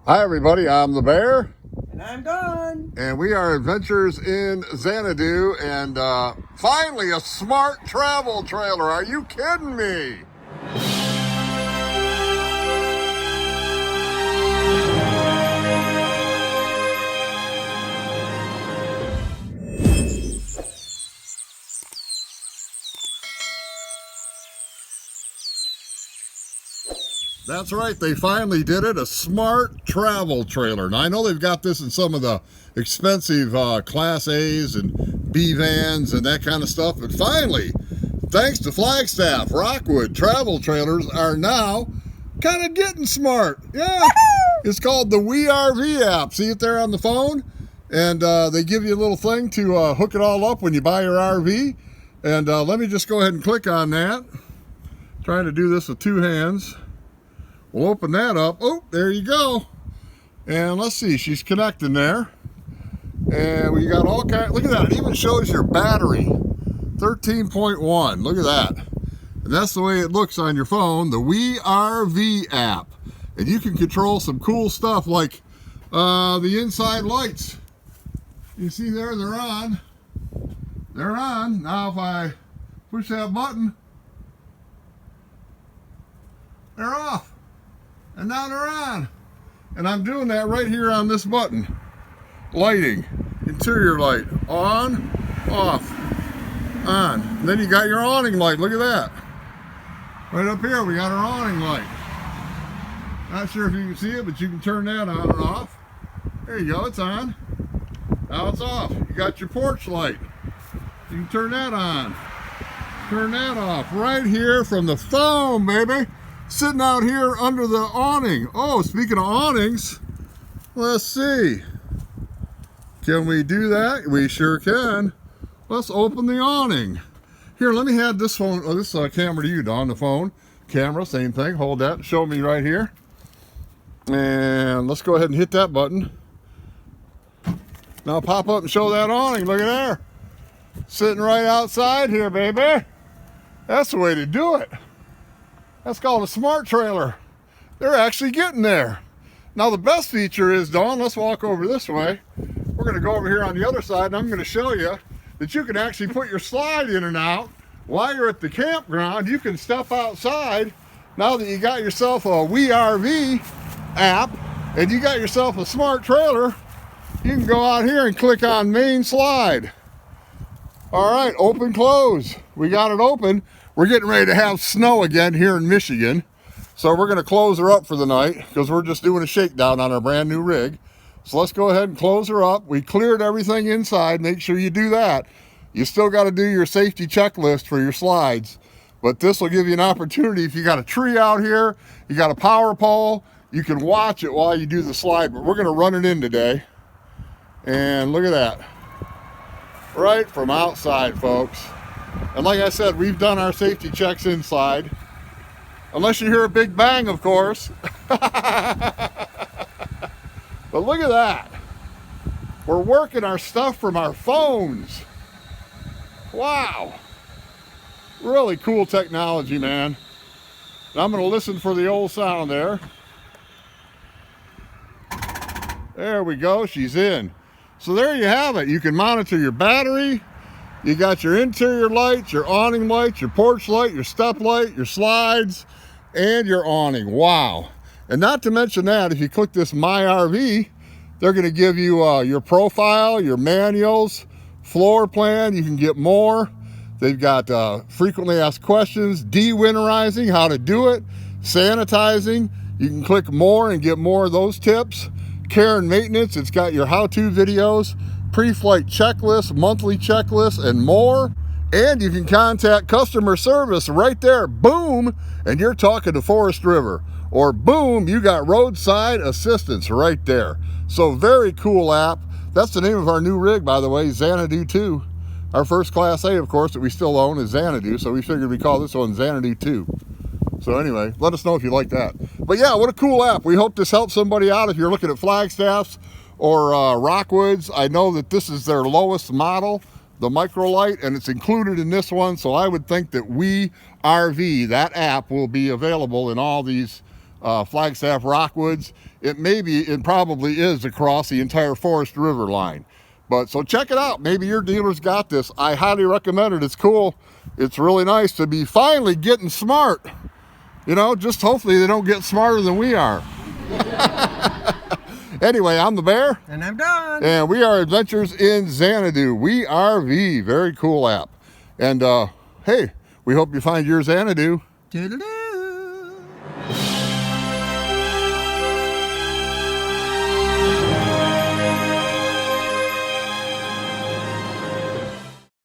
Hi everybody, I'm the Bear. And I'm Dawn. And we are adventures in Xanadu and finally a smart travel trailer. Are you kidding me? That's right, they finally did it, a smart travel trailer. Now I know they've got this in some of the expensive Class A's and B vans and that kind of stuff, but finally, thanks to Flagstaff, Rockwood travel trailers are now kind of getting smart. Yeah, it's called the WeRV app. See it there on the phone? And they give you a little thing to hook it all up when you buy your RV. And let me just go ahead and click on that. Trying to do this with two hands. We'll open that up. Oh, there you go. And let's see, she's connecting there. And we got all kinds, look at that, it even shows your battery. 13.1, look at that. And that's the way it looks on your phone, the WeRV app. And you can control some cool stuff like the inside lights. You see there, they're on. They're on. Now if I push that button, they're off. And now they're on. And I'm doing that right here on this button. Lighting, interior light, on, off, on. And then you got your awning light, look at that. Right up here we got our awning light. Not sure if you can see it, but you can turn that on and off. There you go, it's on. Now it's off. You got your porch light. You can turn that on. Turn that off. Right here from the phone, baby. Sitting out here under the awning. Oh, speaking of awnings, let's see. Can we do that? We sure can. Let's open the awning. Here, let me hand this phone, this camera to you, Dawn. The phone, camera, same thing. Hold that. Show me right here. And let's go ahead and hit that button. Now pop up and show that awning. Look at there. Sitting right outside here, baby. That's the way to do it. That's called a smart trailer. They're actually getting there. Now the best feature is, Dawn, let's walk over this way. We're going to go over here on the other side, and I'm going to show you that you can actually put your slide in and out while you're at the campground. You can step outside now that you got yourself a WeRV app and you got yourself a smart trailer. You can go out here and click on main slide. All right, open, close. We got it open. We're getting ready to have snow again here in Michigan. So we're going to close her up for the night because we're just doing a shakedown on our brand new rig. So let's go ahead and close her up. We cleared everything inside. Make sure you do that. You still got to do your safety checklist for your slides. But this will give you an opportunity. If you got a tree out here, you got a power pole, you can watch it while you do the slide. But we're going to run it in today. And look at that. Right from outside, folks. And like I said, we've done our safety checks inside. Unless you hear a big bang, of course. But look at that. We're working our stuff from our phones. Wow. Really cool technology, man. And I'm going to listen for the old sound there. There we go. She's in. So there you have it. You can monitor your battery. You got your interior lights, your awning lights, your porch light, your step light, your slides, and your awning. Wow. And not to mention that, if you click this My RV, they're going to give you your profile, your manuals, floor plan. You can get more. They've got frequently asked questions, de-winterizing, how to do it, sanitizing. You can click more and get more of those tips. Care and maintenance, it's got your how-to videos, pre-flight checklist, monthly checklist, and more. And you can contact customer service right there, boom, and you're talking to Forest River. Or boom, you got roadside assistance right there. So very cool app. That's the name of our new rig, by the way, Xanadu 2. Our first Class A, of course, that we still own is Xanadu, so we figured we'd call this one Xanadu 2. So anyway, let us know if you like that. But yeah, what a cool app. We hope this helps somebody out if you're looking at Flagstaffs or Rockwoods. I know that this is their lowest model, the microlight, and it's included in this one. So I would think that WeRV, that app, will be available in all these Flagstaff Rockwoods. It probably is across the entire Forest River line. But so check it out. Maybe your dealer's got this. I highly recommend it. It's cool. It's really nice to be finally getting smart. You know, just hopefully they don't get smarter than we are. Anyway, I'm the Bear. And I'm Don. And we are Adventures in Xanadu. We RV. Very cool app. And hey, we hope you find your Xanadu. Toodaloo.